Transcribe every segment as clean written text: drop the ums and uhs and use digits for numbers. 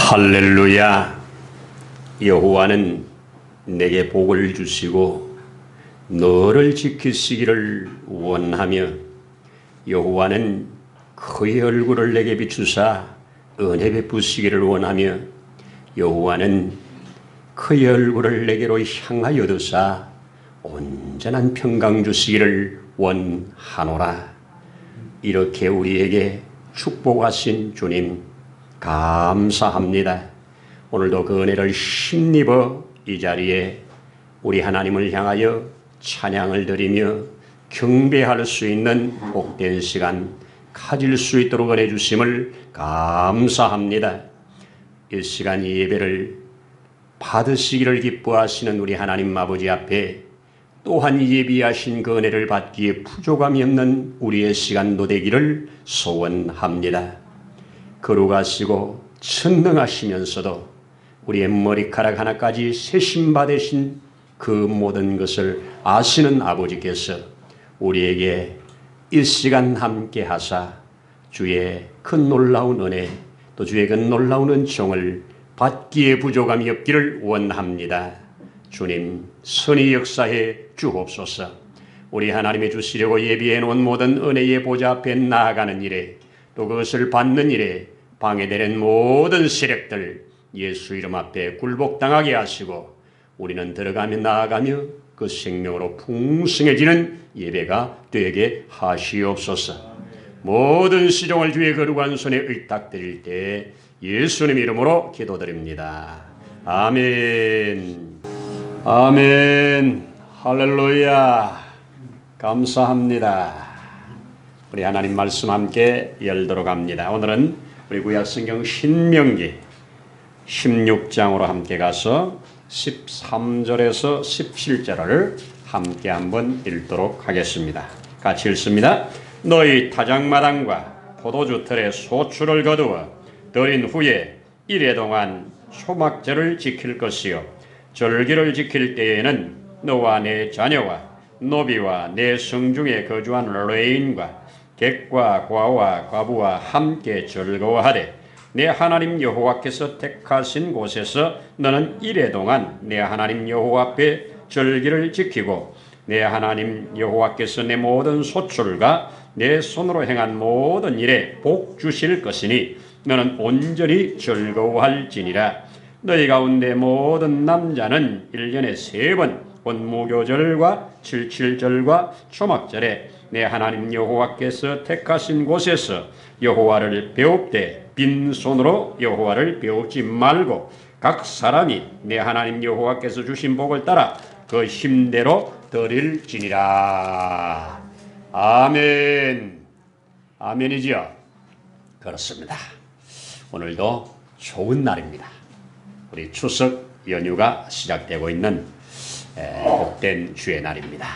할렐루야. 여호와는 내게 복을 주시고 너를 지키시기를 원하며 여호와는 그의 얼굴을 내게 비추사 은혜 베푸시기를 원하며 여호와는 그의 얼굴을 내게로 향하여 두사 온전한 평강 주시기를 원하노라. 이렇게 우리에게 축복하신 주님 감사합니다. 오늘도 그 은혜를 힘입어 이 자리에 우리 하나님을 향하여 찬양을 드리며 경배할 수 있는 복된 시간 가질 수 있도록 은혜 주심을 감사합니다. 이 시간 이 예배를 받으시기를 기뻐하시는 우리 하나님 아버지 앞에 또한 예비하신 그 은혜를 받기에 부족함이 없는 우리의 시간도 되기를 소원합니다. 거룩하시고 천능하시면서도 우리의 머리카락 하나까지 세심받으신 그 모든 것을 아시는 아버지께서 우리에게 이 시간 함께 하사 주의 그 놀라운 은혜 또 주의 그 놀라운 은총을 받기에 부족함이 없기를 원합니다. 주님 선히 역사해 주옵소서. 우리 하나님이 주시려고 예비해 놓은 모든 은혜의 보좌 앞에 나아가는 일에 또 그것을 받는 일에 방해되는 모든 세력들 예수 이름 앞에 굴복당하게 하시고 우리는 들어가며 나아가며 그 생명으로 풍성해지는 예배가 되게 하시옵소서. 모든 시종을 주의 거룩한 손에 의탁드릴 때 예수님 이름으로 기도드립니다. 아멘. 아멘. 할렐루야. 감사합니다. 우리 하나님 말씀 함께 열도록 합니다. 오늘은 우리 구약성경 신명기 16장으로 함께 가서 13절에서 17절을 함께 한번 읽도록 하겠습니다. 같이 읽습니다. 너희 타작마당과 포도주 틀에 소출을 거두어 들인 후에 이래 동안 초막절을 지킬 것이요 절기를 지킬 때에는 너와 내 자녀와 노비와 내 성중에 거주한 레인과 객과 과와 과부와 함께 즐거워하되 내 하나님 여호와께서 택하신 곳에서 너는 이래 동안 내 하나님 여호와 앞에 절기를 지키고 내 하나님 여호와께서 내 모든 소출과 내 손으로 행한 모든 일에 복 주실 것이니 너는 온전히 즐거워할지니라. 너희 가운데 모든 남자는 1년에 3번 본무교절과 칠칠절과 초막절에 내 하나님 여호와께서 택하신 곳에서 여호와를 배웁되 빈손으로 여호와를 배우지 말고 각 사람이 내 하나님 여호와께서 주신 복을 따라 그 힘대로 드릴지니라. 아멘. 아멘이지요. 그렇습니다. 오늘도 좋은 날입니다. 우리 추석 연휴가 시작되고 있는 복된 주의 날입니다.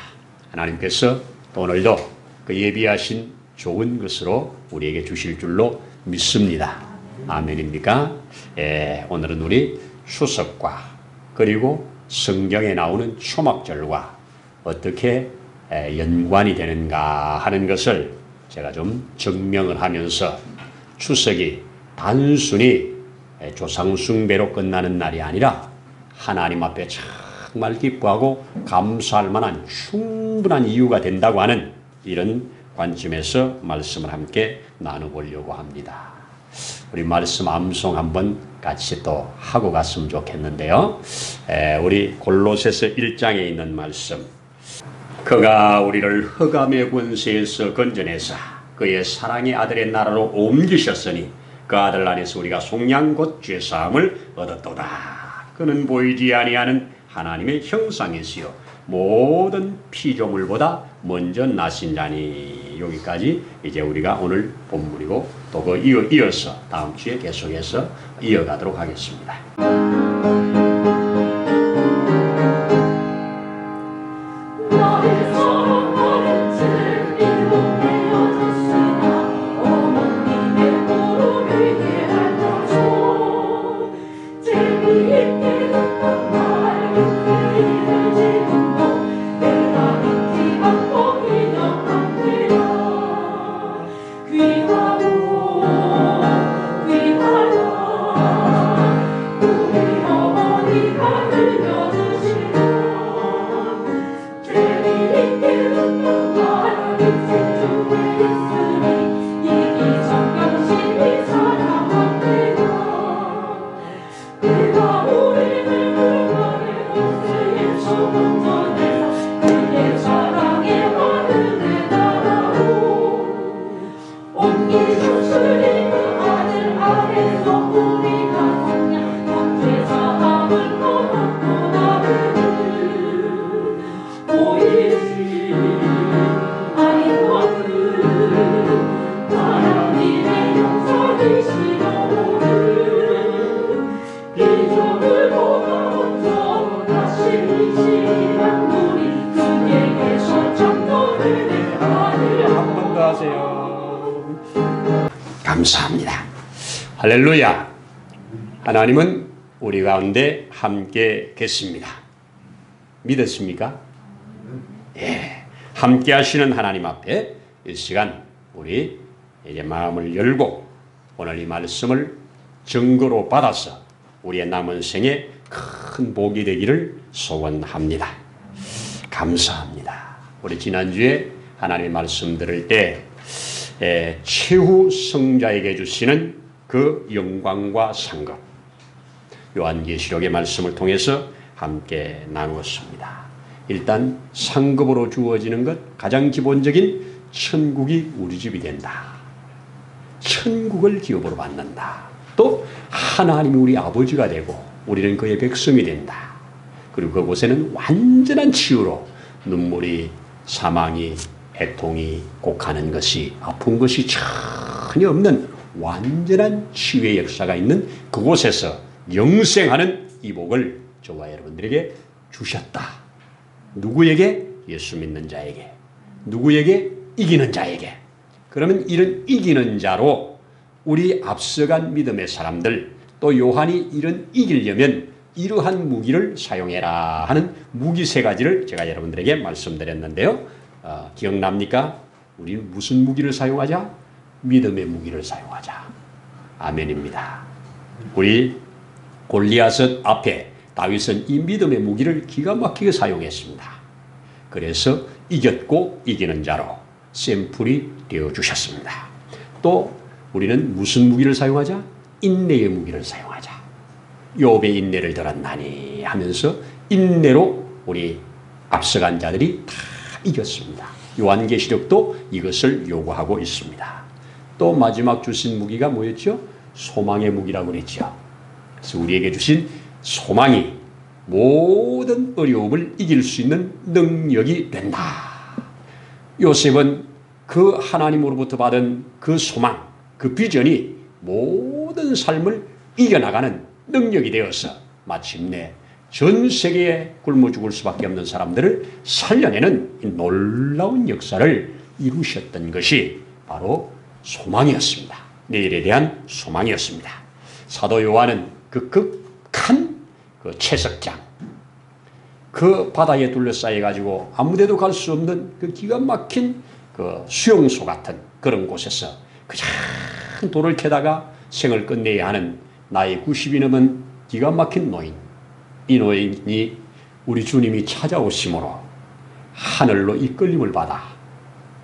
하나님께서 오늘도 그 예비하신 좋은 것으로 우리에게 주실 줄로 믿습니다. 아멘입니까? 오늘은 우리 추석과 그리고 성경에 나오는 초막절과 어떻게 연관이 되는가 하는 것을 제가 좀 증명을 하면서 추석이 단순히 조상숭배로 끝나는 날이 아니라 하나님 앞에 정말 기뻐하고 감사할 만한 충분한 이유가 된다고 하는 이런 관점에서 말씀을 함께 나눠보려고 합니다. 우리 말씀 암송 한번 같이 또 하고 갔으면 좋겠는데요. 우리 골로새서 1장에 있는 말씀. 그가 우리를 흑암의 권세에서 건져내사 그의 사랑의 아들의 나라로 옮기셨으니 그 아들 안에서 우리가 속량 곧 죄사함을 얻었도다. 그는 보이지 아니하는 하나님의 형상이시요 모든 피조물보다 먼저 나신 자니. 여기까지 이제 우리가 오늘 본문이고 또 그 이어서 다음 주에 계속해서 이어가도록 하겠습니다. 귀하오 귀하여 감사합니다. 할렐루야. 하나님은 우리 가운데 함께 계십니다. 믿었습니까? 예. 함께 하시는 하나님 앞에 이 시간 우리 이제 마음을 열고 오늘 이 말씀을 증거로 받아서 우리의 남은 생에 큰 복이 되기를 소원합니다. 감사합니다. 우리 지난주에 하나님의 말씀 들을 때 최후 성자에게 주시는 그 영광과 상급, 요한계시록의 말씀을 통해서 함께 나누었습니다. 일단 상급으로 주어지는 것, 가장 기본적인 천국이 우리 집이 된다. 천국을 기업으로 받는다. 또 하나님이 우리 아버지가 되고 우리는 그의 백성이 된다. 그리고 그곳에는 완전한 치유로 눈물이, 사망이, 애통이, 곡하는 것이, 아픈 것이 전혀 없는 완전한 치유의 역사가 있는 그곳에서 영생하는 이 복을 저와 여러분들에게 주셨다. 누구에게? 예수 믿는 자에게. 누구에게? 이기는 자에게. 그러면 이런 이기는 자로 우리 앞서간 믿음의 사람들, 또 요한이 이런 이기려면 이러한 무기를 사용해라 하는 무기 세 가지를 제가 여러분들에게 말씀드렸는데요. 기억납니까? 우리는 무슨 무기를 사용하자? 믿음의 무기를 사용하자. 아멘입니다. 우리 골리앗 앞에 다윗은 이 믿음의 무기를 기가 막히게 사용했습니다. 그래서 이겼고 이기는 자로 샘플이 되어주셨습니다. 또 우리는 무슨 무기를 사용하자? 인내의 무기를 사용하자. 욥의 인내를 들었나니 하면서 인내로 우리 앞서간 자들이 다 이겼습니다. 요한계시록도 이것을 요구하고 있습니다. 또 마지막 주신 무기가 뭐였죠? 소망의 무기라고 그랬죠. 그래서 우리에게 주신 소망이 모든 어려움을 이길 수 있는 능력이 된다. 요셉은 그 하나님으로부터 받은 그 소망, 그 비전이 모든 삶을 이겨나가는 능력이 되어서 마침내 전 세계에 굶어 죽을 수밖에 없는 사람들을 살려내는 이 놀라운 역사를 이루셨던 것이 바로 소망이었습니다. 내일에 대한 소망이었습니다. 사도 요한은 그 극한 그 채석장, 그 바다에 둘러싸여 가지고 아무데도 갈 수 없는 그 기가 막힌 그 수용소 같은 그런 곳에서 그 작은 돌을 캐다가 생을 끝내야 하는 나이 90이 넘은 기가 막힌 노인, 이 노인이 우리 주님이 찾아오심으로 하늘로 이끌림을 받아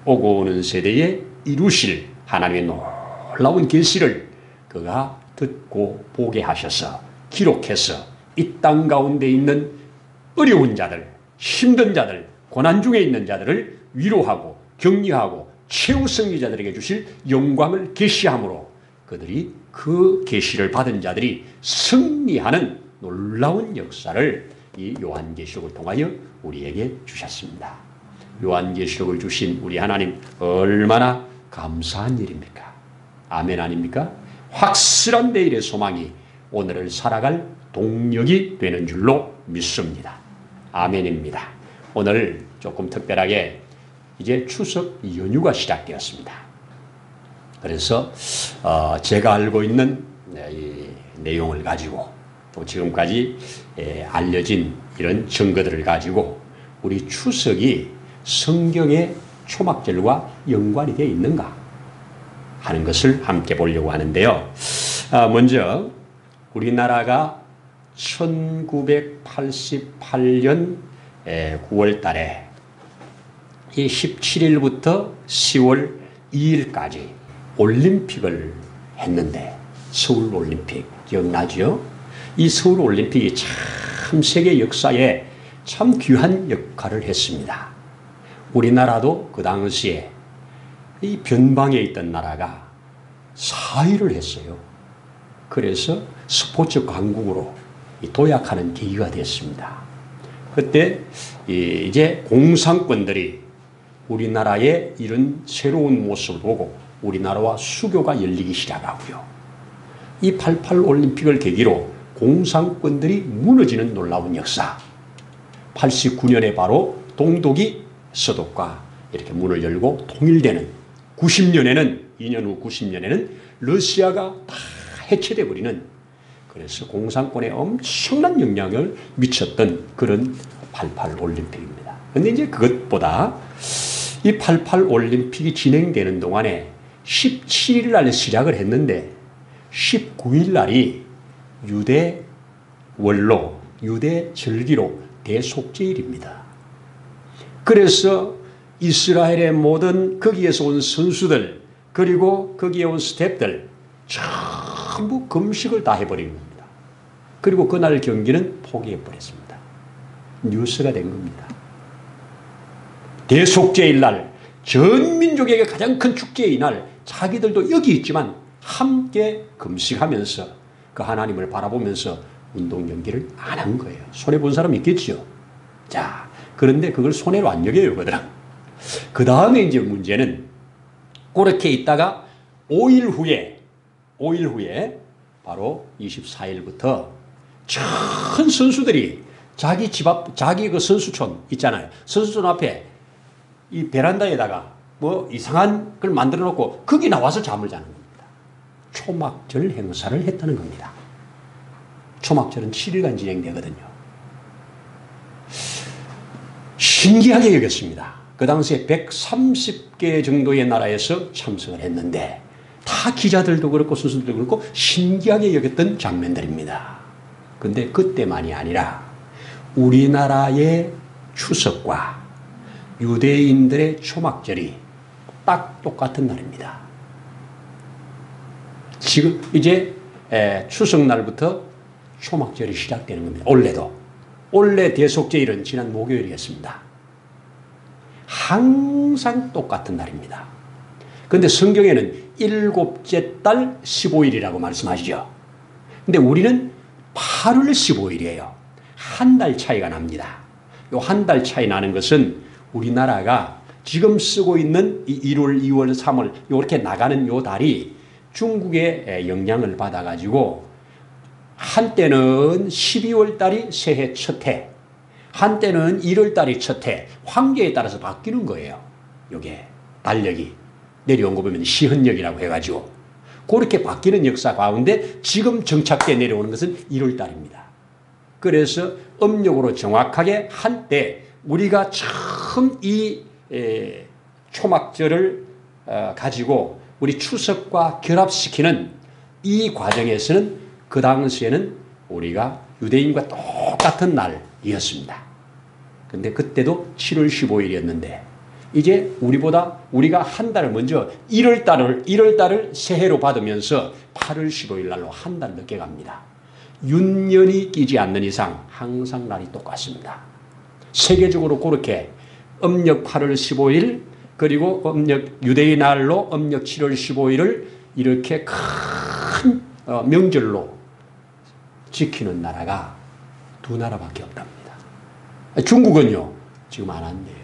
오고 오는 세대에 이루실 하나님의 놀라운 계시를 그가 듣고 보게 하셔서 기록해서 이 땅 가운데 있는 어려운 자들, 힘든 자들, 고난 중에 있는 자들을 위로하고 격려하고 최후 승리자들에게 주실 영광을 계시함으로 그들이 그 계시를 받은 자들이 승리하는 놀라운 역사를 이 요한계시록을 통하여 우리에게 주셨습니다. 요한계시록을 주신 우리 하나님 얼마나 감사한 일입니까? 아멘 아닙니까? 확실한 내일의 소망이 오늘을 살아갈 동력이 되는 줄로 믿습니다. 아멘입니다. 오늘 조금 특별하게 이제 추석 연휴가 시작되었습니다. 그래서 제가 알고 있는 이 내용을 가지고 또 지금까지 알려진 이런 증거들을 가지고 우리 추석이 성경의 초막절과 연관이 되어 있는가 하는 것을 함께 보려고 하는데요. 먼저 우리나라가 1988년 9월 달에 이 17일부터 10월 2일까지 올림픽을 했는데, 서울 올림픽 기억나죠? 이 서울 올림픽이 참 세계 역사에 참 귀한 역할을 했습니다. 우리나라도 그 당시에 이 변방에 있던 나라가 4위를 했어요. 그래서 스포츠 강국으로 도약하는 계기가 됐습니다. 그때 이제 공산권들이 우리나라의 이런 새로운 모습을 보고 우리나라와 수교가 열리기 시작하고요. 이 88 올림픽을 계기로 공산권들이 무너지는 놀라운 역사. 89년에 바로 동독이 서독과 이렇게 문을 열고 통일되는, 90년에는 2년 후 90년에는 러시아가 다 해체돼 버리는, 그래서 공산권에 엄청난 영향을 미쳤던 그런 88 올림픽입니다. 근데 이제 그것보다 이 88 올림픽이 진행되는 동안에 17일 날 시작을 했는데 19일 날이 유대 월로, 유대 절기로 대속죄일입니다. 그래서 이스라엘의 모든 거기에서 온 선수들, 그리고 거기에 온 스태프들 전부 금식을 다 해버린 겁니다. 그리고 그날 경기는 포기해버렸습니다. 뉴스가 된 겁니다. 대속죄일 날, 전 민족에게 가장 큰 축제의 날, 자기들도 여기 있지만 함께 금식하면서 그 하나님을 바라보면서 운동 경기를 안 한 거예요. 손해본 사람 있겠죠. 자, 그런데 그걸 손해로 안 여겨요, 그들은. 그 다음에 이제 문제는 그렇게 있다가 5일 후에 바로 24일부터 전 선수들이 자기 집 앞, 자기 그 선수촌 있잖아요. 선수촌 앞에 이 베란다에다가 뭐 이상한 걸 만들어 놓고 거기 나와서 잠을 자는 겁니다. 초막절 행사를 했다는 겁니다. 초막절은 7일간 진행되거든요. 신기하게 여겼습니다. 그 당시에 130개 정도의 나라에서 참석을 했는데 다 기자들도 그렇고 선수들도 그렇고 신기하게 여겼던 장면들입니다. 그런데 그때만이 아니라 우리나라의 추석과 유대인들의 초막절이 딱 똑같은 날입니다. 지금 이제 추석날부터 초막절이 시작되는 겁니다. 올해 대속죄일은 지난 목요일이었습니다. 항상 똑같은 날입니다. 그런데 성경에는 일곱째 달 15일이라고 말씀하시죠. 근데 우리는 8월 15일이에요. 한 달 차이가 납니다. 이 한 달 차이 나는 것은 우리나라가 지금 쓰고 있는 1월, 2월, 3월 이렇게 나가는 이 달이 중국의 영향을 받아가지고 한때는 12월 달이 새해 첫 해, 한때는 1월 달이 첫 해, 황제에 따라서 바뀌는 거예요. 이게 달력이 내려온 거 보면 시헌력이라고 해가지고 그렇게 바뀌는 역사 가운데 지금 정착돼 내려오는 것은 1월 달입니다. 그래서 음력으로 정확하게 한때 우리가 처음 이 초막절을 가지고 우리 추석과 결합시키는 이 과정에서는 그 당시에는 우리가 유대인과 똑같은 날이었습니다. 근데 그때도 7월 15일이었는데 이제 우리가 한 달 먼저 1월 달을 새해로 받으면서 8월 15일 날로 한 달 늦게 갑니다. 윤년이 끼지 않는 이상 항상 날이 똑같습니다. 세계적으로 그렇게 음력 8월 15일 그리고 유대인 날로 음력 7월 15일을 이렇게 큰 명절로 지키는 나라가 두 나라밖에 없답니다. 중국은요, 지금 안 한대요.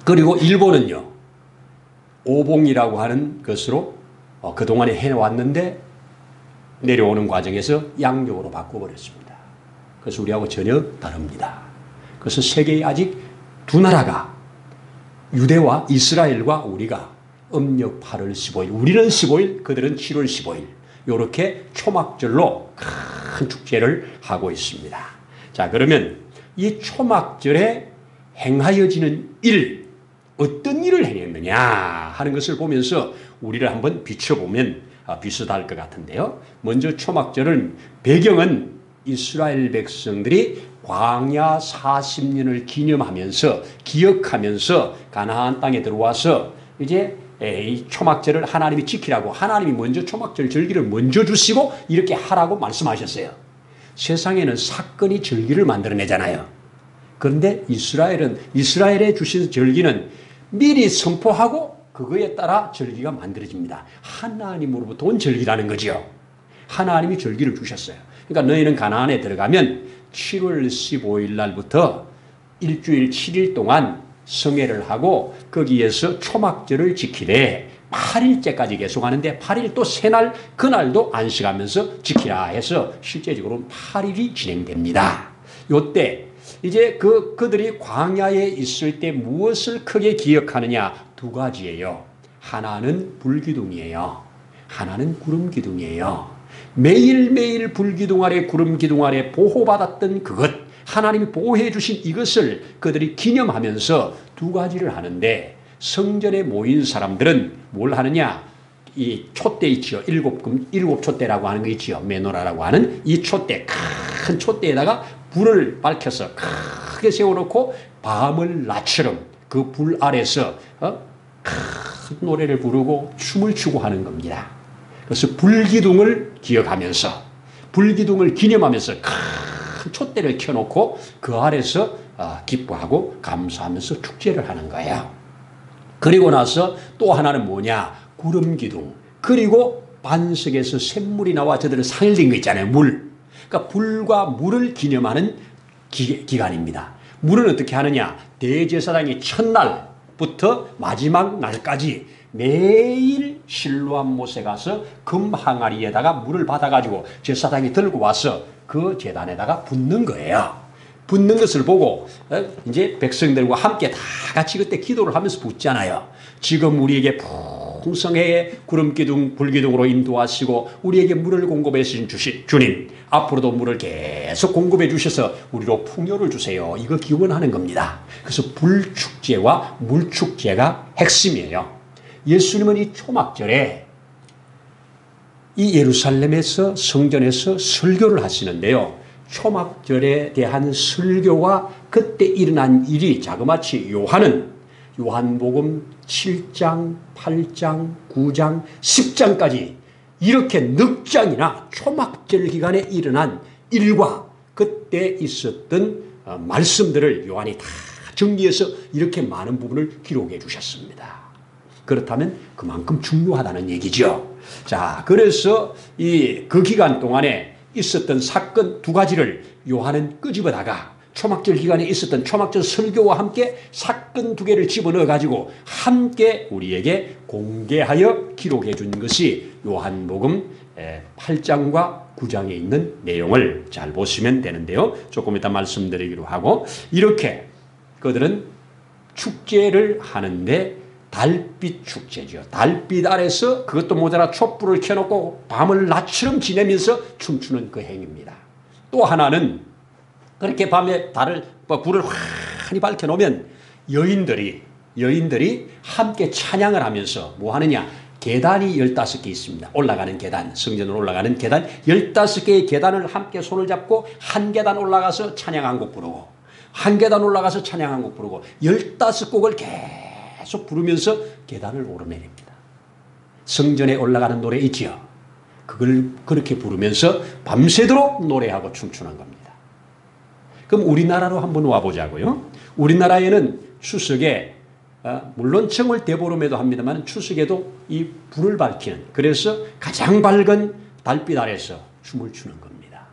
그리고 일본은요, 오봉이라고 하는 것으로 그동안에 해왔는데 내려오는 과정에서 양력으로 바꿔버렸습니다. 그래서 우리하고 전혀 다릅니다. 그래서 세계에 아직 두 나라가 유대와 이스라엘과 우리가 음력 8월 15일, 우리는 15일, 그들은 7월 15일 이렇게 초막절로 큰 축제를 하고 있습니다. 자, 그러면 이 초막절에 행하여지는 일, 어떤 일을 행했느냐 하는 것을 보면서 우리를 한번 비춰보면 비슷할 것 같은데요. 먼저 초막절은 배경은 이스라엘 백성들이 광야 40년을 기억하면서 가나안 땅에 들어와서 이제 이 초막절을 하나님이 지키라고 하나님이 먼저 초막절 절기를 먼저 주시고 이렇게 하라고 말씀하셨어요. 세상에는 사건이 절기를 만들어내잖아요. 그런데 이스라엘에 주신 절기는 미리 선포하고 그거에 따라 절기가 만들어집니다. 하나님으로부터 온 절기라는 거죠. 하나님이 절기를 주셨어요. 그러니까 너희는 가나안에 들어가면 7월 15일 날부터 일주일 7일 동안 성회를 하고 거기에서 초막절을 지키되 8일째까지 계속하는데 8일 또 새날 그날도 안식하면서 지키라 해서 실제적으로 8일이 진행됩니다. 요때 이제 그들이 광야에 있을 때 무엇을 크게 기억하느냐 두 가지예요. 하나는 불기둥이에요. 하나는 구름기둥이에요. 매일매일 불기둥 아래 구름기둥 아래 보호받았던 그것, 하나님이 보호해 주신 이것을 그들이 기념하면서 두 가지를 하는데, 성전에 모인 사람들은 뭘 하느냐? 이 촛대 있죠. 일곱 촛대라고 하는 거 있죠. 메노라라고 하는 이 촛대, 큰 촛대에다가 불을 밝혀서 크게 세워놓고 밤을 낮처럼 그 불 아래서 큰 노래를 부르고 춤을 추고 하는 겁니다. 그래서 불기둥을 기억하면서, 불기둥을 기념하면서 큰 촛대를 켜놓고 그 아래서 기뻐하고 감사하면서 축제를 하는 거예요. 그리고 나서 또 하나는 뭐냐? 구름기둥. 그리고 반석에서 샘물이 나와 저들을 상일된 거 있잖아요. 물. 그러니까 불과 물을 기념하는 기간입니다. 물은 어떻게 하느냐? 대제사장이 첫날부터 마지막 날까지 매일 실로암 못에 가서 금 항아리에다가 물을 받아가지고 제사장이 들고 와서 그 제단에다가 붓는 거예요. 붓는 것을 보고 이제 백성들과 함께 다 같이 그때 기도를 하면서 붓잖아요. 지금 우리에게 풍성하게 구름기둥, 불기둥으로 인도하시고 우리에게 물을 공급해 주신 주님, 앞으로도 물을 계속 공급해 주셔서 우리로 풍요를 주세요. 이거 기원하는 겁니다. 그래서 불축제와 물축제가 핵심이에요. 예수님은 이 초막절에 이 예루살렘에서 성전에서 설교를 하시는데요. 초막절에 대한 설교와 그때 일어난 일이 자그마치 요한복음 7장, 8장, 9장, 10장까지 이렇게 넉 장이나 초막절 기간에 일어난 일과 그때 있었던 말씀들을 요한이 다 정리해서 이렇게 많은 부분을 기록해 주셨습니다. 그렇다면 그만큼 중요하다는 얘기죠. 자, 그래서 그 기간 동안에 있었던 사건 두 가지를 요한은 끄집어다가 초막절 기간에 있었던 초막절 설교와 함께 사건 두 개를 집어넣어 가지고 함께 우리에게 공개하여 기록해 준 것이 요한복음 8장과 9장에 있는 내용을 잘 보시면 되는데요. 조금 이따 말씀드리기로 하고, 이렇게 그들은 축제를 하는데 달빛 축제죠. 달빛 아래서 그것도 모자라 촛불을 켜놓고 밤을 낮처럼 지내면서 춤추는 그 행위입니다. 또 하나는 그렇게 밤에 불을 환히 밝혀놓으면 여인들이 함께 찬양을 하면서 뭐 하느냐? 계단이 15개 있습니다. 올라가는 계단, 성전으로 올라가는 계단 15개의 계단을 함께 손을 잡고 한 계단 올라가서 찬양 한 곡 부르고, 한 계단 올라가서 찬양 한 곡 부르고 15곡을 계속 부르면서 계단을 오르내립니다. 성전에 올라가는 노래 있지요. 그걸 그렇게 부르면서 밤새도록 노래하고 춤추는 겁니다. 그럼 우리나라로 한번 와보자고요. 우리나라에는 추석에 물론 정월 대보름에도 합니다만 추석에도 이 불을 밝히는, 그래서 가장 밝은 달빛 아래서 춤을 추는 겁니다.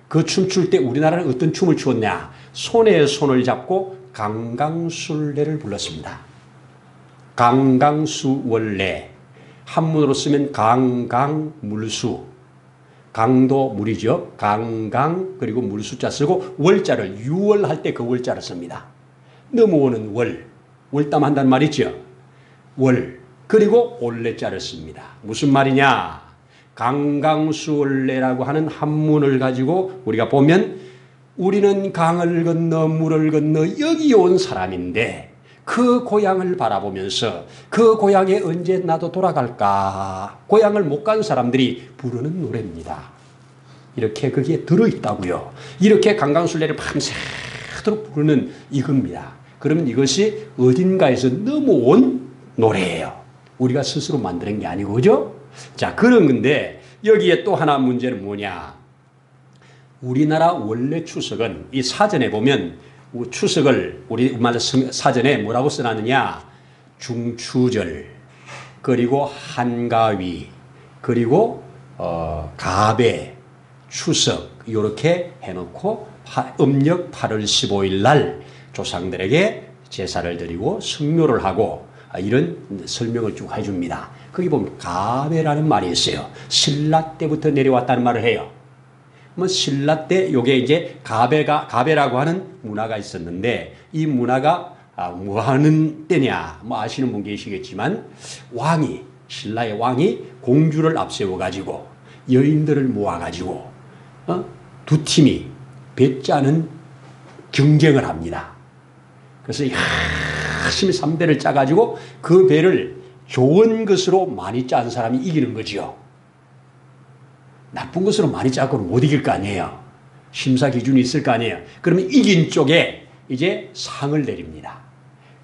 그 춤출 때 우리나라는 어떤 춤을 추었냐? 손에 손을 잡고 강강술래를 불렀습니다. 강강수월래, 한문으로 쓰면 강강물수, 강도 물이죠. 강강, 그리고 물수자 쓰고 월자를 유월할 때 그 월자를 씁니다. 넘어오는 월담 한다는 말이죠. 월, 그리고 올레자를 씁니다. 무슨 말이냐? 강강수월래라고 하는 한문을 가지고 우리가 보면 우리는 강을 건너 물을 건너 여기 온 사람인데 그 고향을 바라보면서 그 고향에 언제 나도 돌아갈까, 고향을 못 간 사람들이 부르는 노래입니다. 이렇게 거기에 들어있다고요. 이렇게 강강술래를 밤새도록 부르는 이겁니다. 그러면 이것이 어딘가에서 넘어온 노래예요. 우리가 스스로 만드는 게 아니고, 그죠? 자, 그런 건데 여기에 또 하나 문제는 뭐냐? 우리나라 원래 추석은 이 사전에 보면 추석을 우리말 사전에 뭐라고 써놨느냐? 중추절, 그리고 한가위, 그리고 가배, 추석 이렇게 해놓고 음력 8월 15일 날 조상들에게 제사를 드리고 성묘를 하고 이런 설명을 쭉 해줍니다. 거기 보면 가배라는 말이 있어요. 신라 때부터 내려왔다는 말을 해요. 뭐 신라 때 요게 이제 가배라고 하는 문화가 있었는데 이 문화가 뭐 하는 때냐, 뭐 아시는 분 계시겠지만 신라의 왕이 공주를 앞세워 가지고 여인들을 모아 가지고 두 팀이 배 짜는 경쟁을 합니다. 그래서 열심히 3배를 짜 가지고 그 배를 좋은 것으로 많이 짠 사람이 이기는 거지요. 나쁜 것으로 많이 짜고는 못 이길 거 아니에요. 심사 기준이 있을 거 아니에요. 그러면 이긴 쪽에 이제 상을 내립니다.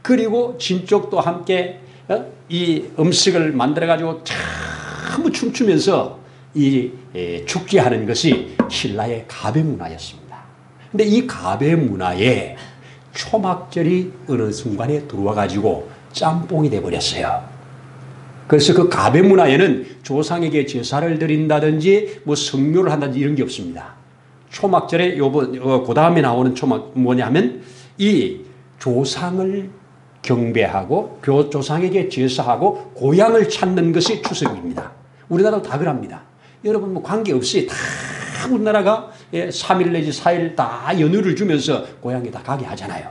그리고 진 쪽도 함께 이 음식을 만들어 가지고 참 춤추면서 이 축제하는 것이 신라의 가배 문화였습니다. 근데 이 가배 문화에 초막절이 어느 순간에 들어와 가지고 짬뽕이 돼 버렸어요. 그래서 그 가배 문화에는 조상에게 제사를 드린다든지 뭐 성묘를 한다든지 이런 게 없습니다. 초막절에 그 다음에 나오는 뭐냐면 이 조상을 경배하고 조상에게 제사하고 고향을 찾는 것이 추석입니다. 우리나라도 다 그럽니다. 여러분 뭐 관계없이 다 우리나라가 3일 내지 4일 다 연휴를 주면서 고향에 다 가게 하잖아요.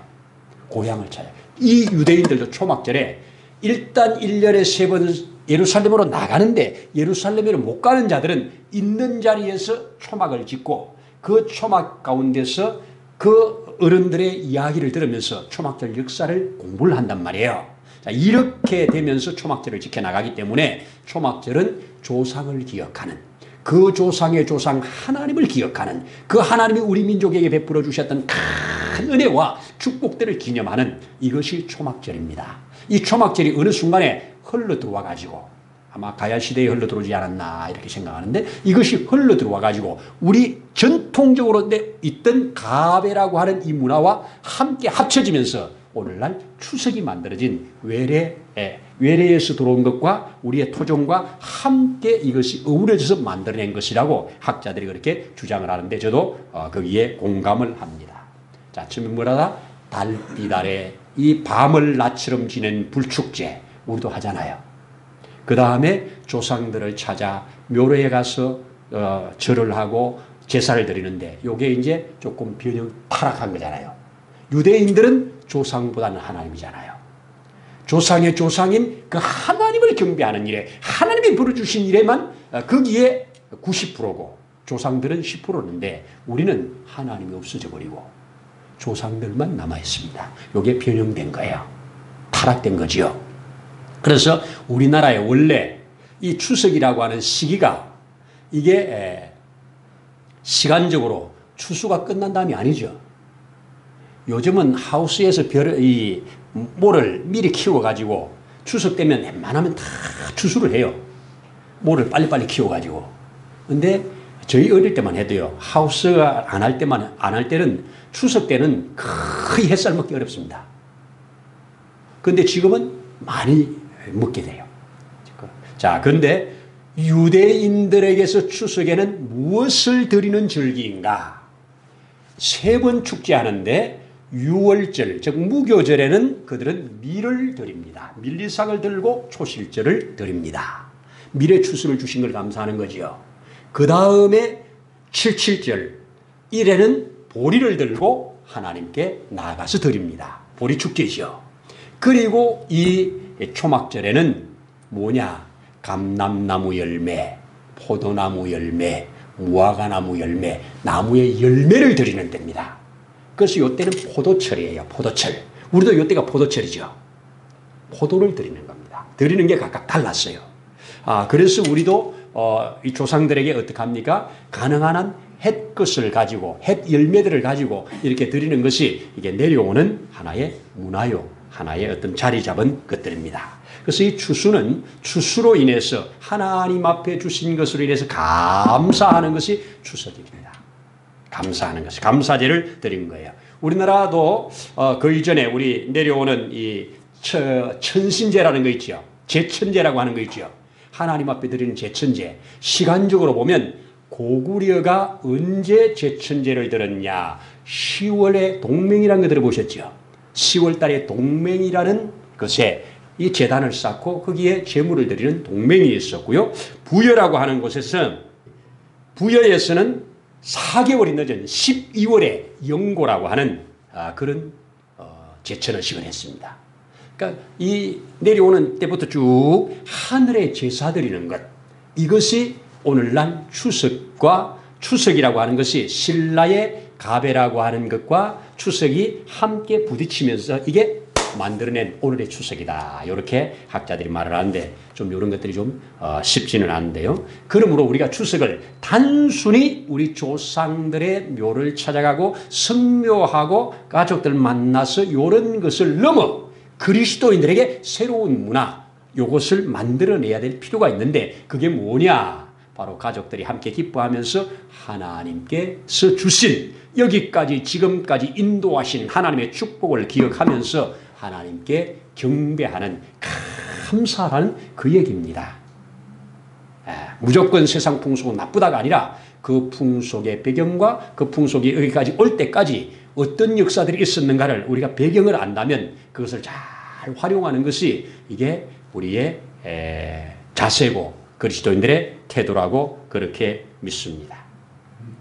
고향을 찾아요. 이 유대인들도 초막절에 일단 1년에 3번 예루살렘으로 나가는데 예루살렘으로 못 가는 자들은 있는 자리에서 초막을 짓고 그 초막 가운데서 그 어른들의 이야기를 들으면서 초막절 역사를 공부를 한단 말이에요. 자, 이렇게 되면서 초막절을 지켜나가기 때문에 초막절은 조상을 기억하는, 그 조상의 조상 하나님을 기억하는, 그 하나님이 우리 민족에게 베풀어 주셨던 큰 은혜와 축복들을 기념하는 이것이 초막절입니다. 이 초막절이 어느 순간에 흘러 들어와 가지고 아마 가야 시대에 흘러 들어오지 않았나 이렇게 생각하는데 이것이 흘러 들어와 가지고 우리 전통적으로 있던 가배라고 하는 이 문화와 함께 합쳐지면서 오늘날 추석이 만들어진 외래에서 들어온 것과 우리의 토종과 함께 이것이 어우러져서 만들어낸 것이라고 학자들이 그렇게 주장을 하는데 저도 거기에 공감을 합니다. 자, 처음에 뭐라다? 달빛 이 밤을 낮처럼 지낸 불축제 우리도 하잖아요. 그 다음에 조상들을 찾아 묘로에 가서 절을 하고 제사를 드리는데 요게 이제 조금 타락한 거잖아요. 유대인들은 조상보다는 하나님이잖아요. 조상의 조상인 그 하나님을 경배하는 일에 하나님이 부르주신 일에만 거기에 90%고 조상들은 10%인데 우리는 하나님이 없어져 버리고 조상들만 남아있습니다. 요게 변형된 거예요. 타락된 거지요. 그래서 우리나라에 원래 이 추석이라고 하는 시기가 이게 시간적으로 추수가 끝난 다음이 아니죠. 요즘은 하우스에서 모를 미리 키워가지고 추석 되면 웬만하면 다 추수를 해요. 모를 빨리빨리 키워가지고. 근데 저희 어릴 때만 해도요, 하우스가 안 할 때는 추석 때는 거의 햇살 먹기 어렵습니다. 근데 지금은 많이 먹게 돼요. 자, 그런데 유대인들에게서 추석에는 무엇을 드리는 절기인가? 3번 축제하는데 6월절, 즉 무교절에는 그들은 밀을 드립니다. 밀리상을 들고 초실절을 드립니다. 밀의 추수를 주신 걸 감사하는 거지요. 그 다음에 77절, 일에는 보리를 들고 하나님께 나가서 드립니다. 보리 축제죠. 그리고 이 초막절에는 뭐냐? 감람나무 열매, 포도나무 열매, 무화과나무 열매, 나무의 열매를 드리는 때입니다. 그래서 이때는 포도철이에요. 포도철. 우리도 이때가 포도철이죠. 포도를 드리는 겁니다. 드리는 게 각각 달랐어요. 그래서 우리도 이 조상들에게 어떻게 합니까? 가능한 한 햇것을 가지고 햇 열매들을 가지고 이렇게 드리는 것이 이게 내려오는 하나의 문화요. 하나의 어떤 자리 잡은 것들입니다. 그래서 이 추수는 추수로 인해서 하나님 앞에 주신 것으로 인해서 감사하는 것이 추석입니다. 감사하는 것이 감사제를 드린 거예요. 우리나라도 그 이전에 우리 내려오는 이 천신제라는 거 있죠. 제천제라고 하는 거 있죠. 하나님 앞에 드리는 제천제. 시간적으로 보면 고구려가 언제 제천제를 드렸냐? 10월에 동맹이라는 거 들어보셨죠? 10월 달에 동맹이라는 것에 이 제단을 쌓고 거기에 제물을 드리는 동맹이 있었고요. 부여라고 하는 곳에서는 부여에서는 4개월이 늦은 12월에 영고라고 하는 그런 제천의식을 했습니다. 그러니까 이 내려오는 때부터 쭉 하늘에 제사 드리는 것, 이것이 오늘날 추석이라고 하는 것이 신라의 가배라고 하는 것과 추석이 함께 부딪히면서 이게 만들어낸 오늘의 추석이다. 이렇게 학자들이 말을 하는데 좀 이런 것들이 좀 쉽지는 않은데요. 그러므로 우리가 추석을 단순히 우리 조상들의 묘를 찾아가고 성묘하고 가족들 만나서 이런 것을 넘어 그리스도인들에게 새로운 문화, 이것을 만들어내야 될 필요가 있는데 그게 뭐냐? 바로 가족들이 함께 기뻐하면서 하나님께서 주신 여기까지 지금까지 인도하신 하나님의 축복을 기억하면서 하나님께 경배하는 감사하는 그 얘기입니다. 무조건 세상 풍속은 나쁘다가 아니라 그 풍속의 배경과 그 풍속이 여기까지 올 때까지 어떤 역사들이 있었는가를 우리가 배경을 안다면 그것을 잘 활용하는 것이 이게 우리의 자세고 그리스도인들의 태도라고 그렇게 믿습니다.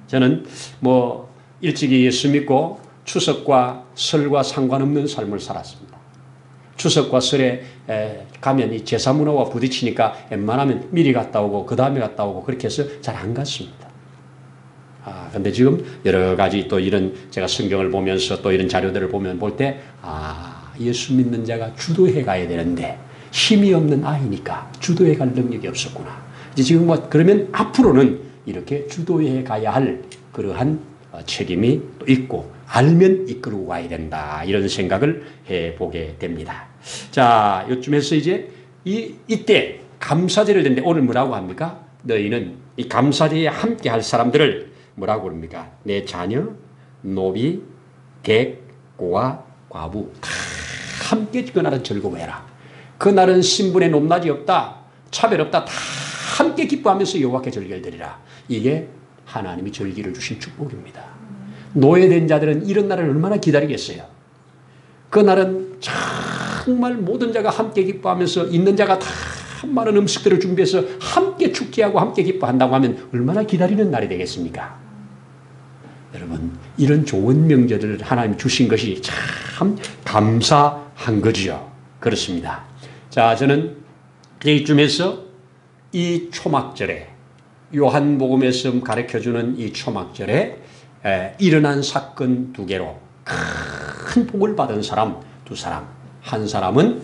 저는 뭐 일찍이 예수 믿고 추석과 설과 상관없는 삶을 살았습니다. 추석과 설에 가면 이 제사 문화와 부딪히니까 웬만하면 미리 갔다 오고 그 다음에 갔다 오고 그렇게 해서 잘 안 갔습니다. 근데 지금 여러 가지 또 이런 제가 성경을 보면서 또 이런 자료들을 볼 때 예수 믿는 자가 주도해 가야 되는데 힘이 없는 아이니까 주도해 갈 능력이 없었구나. 이제 지금 뭐 그러면 앞으로는 이렇게 주도해 가야 할 그러한 책임이 또 있고 알면 이끌고 가야 된다. 이런 생각을 해보게 됩니다. 자, 요쯤에서 이제 이때 감사제를 드는데 오늘 뭐라고 합니까? 너희는 이 감사제에 함께 할 사람들을 뭐라고 그럽니까? 내 자녀, 노비, 객, 고아, 과부 다 함께 그날은 즐거워해라. 그날은 신분의 높낮이 없다. 차별 없다. 다 함께 기뻐하면서 여호와께 절기를 드리라. 이게 하나님이 절기를 주신 축복입니다. 노예된 자들은 이런 날을 얼마나 기다리겠어요. 그날은 정말 모든 자가 함께 기뻐하면서 있는 자가 다 많은 음식들을 준비해서 함께 축제하고 함께 기뻐한다고 하면 얼마나 기다리는 날이 되겠습니까? 여러분, 이런 좋은 명절을 하나님이 주신 것이 참 감사한 거지요. 그렇습니다. 자, 저는 이쯤에서 이 초막절에 요한복음에서 가르쳐주는 이 초막절에 일어난 사건 두 개로 큰 복을 받은 사람 두 사람. 한 사람은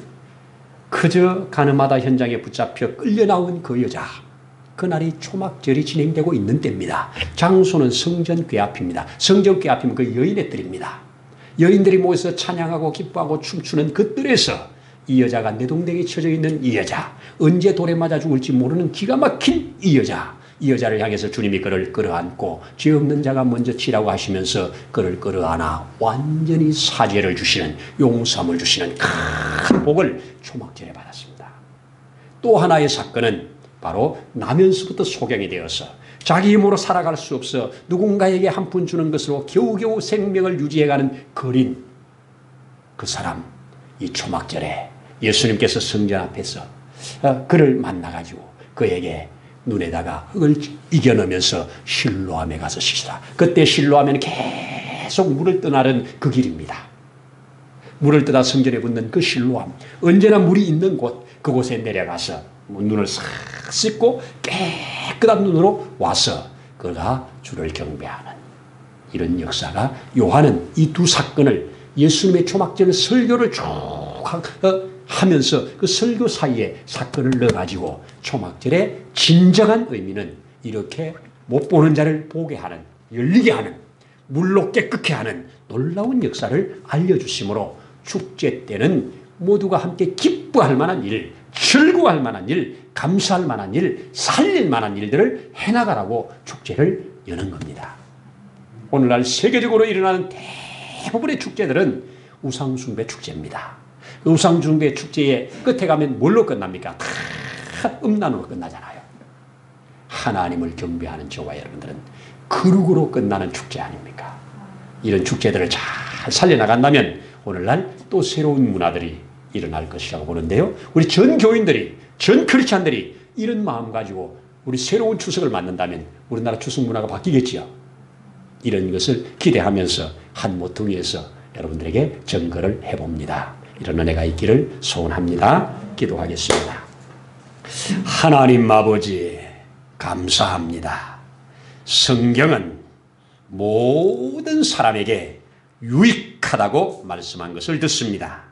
그저 가늠하다 현장에 붙잡혀 끌려 나온 그 여자. 그날이 초막절이 진행되고 있는 때입니다. 장소는 성전 궤 앞입니다. 성전 궤 앞이면 그 여인의 뜰입니다. 여인들이 모여서 찬양하고 기뻐하고 춤추는 그 뜰에서 이 여자가 내동댕이 쳐져 있는 이 여자, 언제 돌에 맞아 죽을지 모르는 기가 막힌 이 여자, 이 여자를 향해서 주님이 그를 끌어안고 죄 없는 자가 먼저 치라고 하시면서 그를 끌어안아 완전히 사죄를 주시는, 용서함을 주시는 큰 복을 초막절에 받았습니다. 또 하나의 사건은 바로 나면서부터 소경이 되어서 자기 힘으로 살아갈 수 없어 누군가에게 한 푼 주는 것으로 겨우겨우 생명을 유지해가는 거린 그 사람, 이 초막절에 예수님께서 성전 앞에서 그를 만나가지고 그에게 눈에다가 흙을 이겨넣으면서 실로암에 가서 씻으라. 그때 실로암에는 계속 물을 떠나는 그 길입니다. 물을 떠다 성전에 붓는 그 실로암, 언제나 물이 있는 곳, 그곳에 내려가서 눈을 싹 씻고 깨끗한 눈으로 와서 그가 주를 경배하는 이런 역사가, 요한은 이 두 사건을 예수님의 초막절 설교를 쭉 하면서 그 설교 사이에 사건을 넣어가지고 초막절의 진정한 의미는 이렇게 못 보는 자를 보게 하는, 열리게 하는, 물로 깨끗게 하는 놀라운 역사를 알려주심으로 축제 때는 모두가 함께 기뻐할 만한 일, 즐거워할 만한 일, 감사할 만한 일, 살릴 만한 일들을 해나가라고 축제를 여는 겁니다. 오늘날 세계적으로 일어나는 대부분의 축제들은 우상숭배 축제입니다. 우상숭배 축제의 끝에 가면 뭘로 끝납니까? 다 음란으로 끝나잖아요. 하나님을 경배하는 저와 여러분들은 거룩으로 끝나는 축제 아닙니까? 이런 축제들을 잘 살려나간다면 오늘날 또 새로운 문화들이 일어날 것이라고 보는데요. 우리 전 교인들이, 전 크리스찬들이 이런 마음 가지고 우리 새로운 추석을 맞는다면 우리나라 추석 문화가 바뀌겠지요. 이런 것을 기대하면서 한 모퉁이에서 여러분들에게 증거를 해봅니다. 이런 은혜가 있기를 소원합니다. 기도하겠습니다. 하나님 아버지 감사합니다. 성경은 모든 사람에게 유익하다고 말씀한 것을 듣습니다.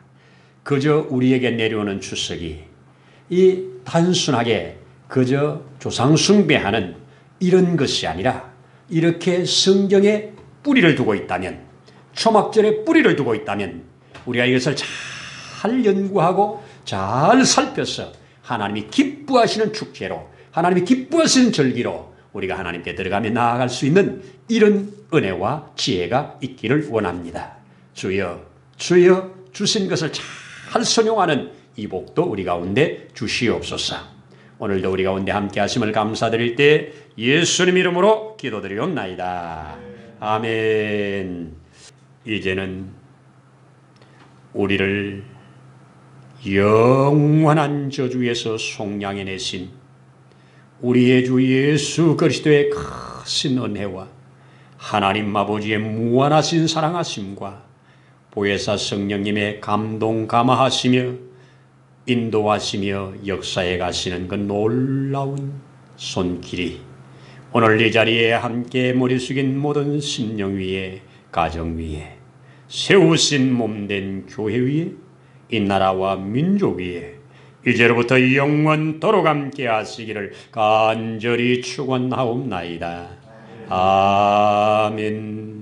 그저 우리에게 내려오는 주석이 이 단순하게 그저 조상 숭배하는 이런 것이 아니라 이렇게 성경에 뿌리를 두고 있다면, 초막절에 뿌리를 두고 있다면 우리가 이것을 잘 연구하고 잘 살펴서 하나님이 기뻐하시는 축제로, 하나님이 기뻐하시는 절기로 우리가 하나님께 들어가며 나아갈 수 있는 이런 은혜와 지혜가 있기를 원합니다. 주여, 주여 주신 것을 잘 선용하는 이 복도 우리 가운데 주시옵소서. 오늘도 우리 가운데 함께 하심을 감사드릴 때 예수님 이름으로 기도드리옵나이다. 아멘. 이제는 우리를 영원한 저주에서 속량해내신 우리의 주 예수 그리스도의 크신 은혜와 하나님 아버지의 무한하신 사랑하심과 보혜사 성령님의 감동 감화하시며 인도하시며 역사해 가시는 그 놀라운 손길이 오늘 이 자리에 함께 머리 숙인 모든 심령 위에, 가정 위에, 세우신 몸된 교회 위에, 이 나라와 민족 위에 이제로부터 영원토록 함께 하시기를 간절히 축원하옵나이다. 아멘.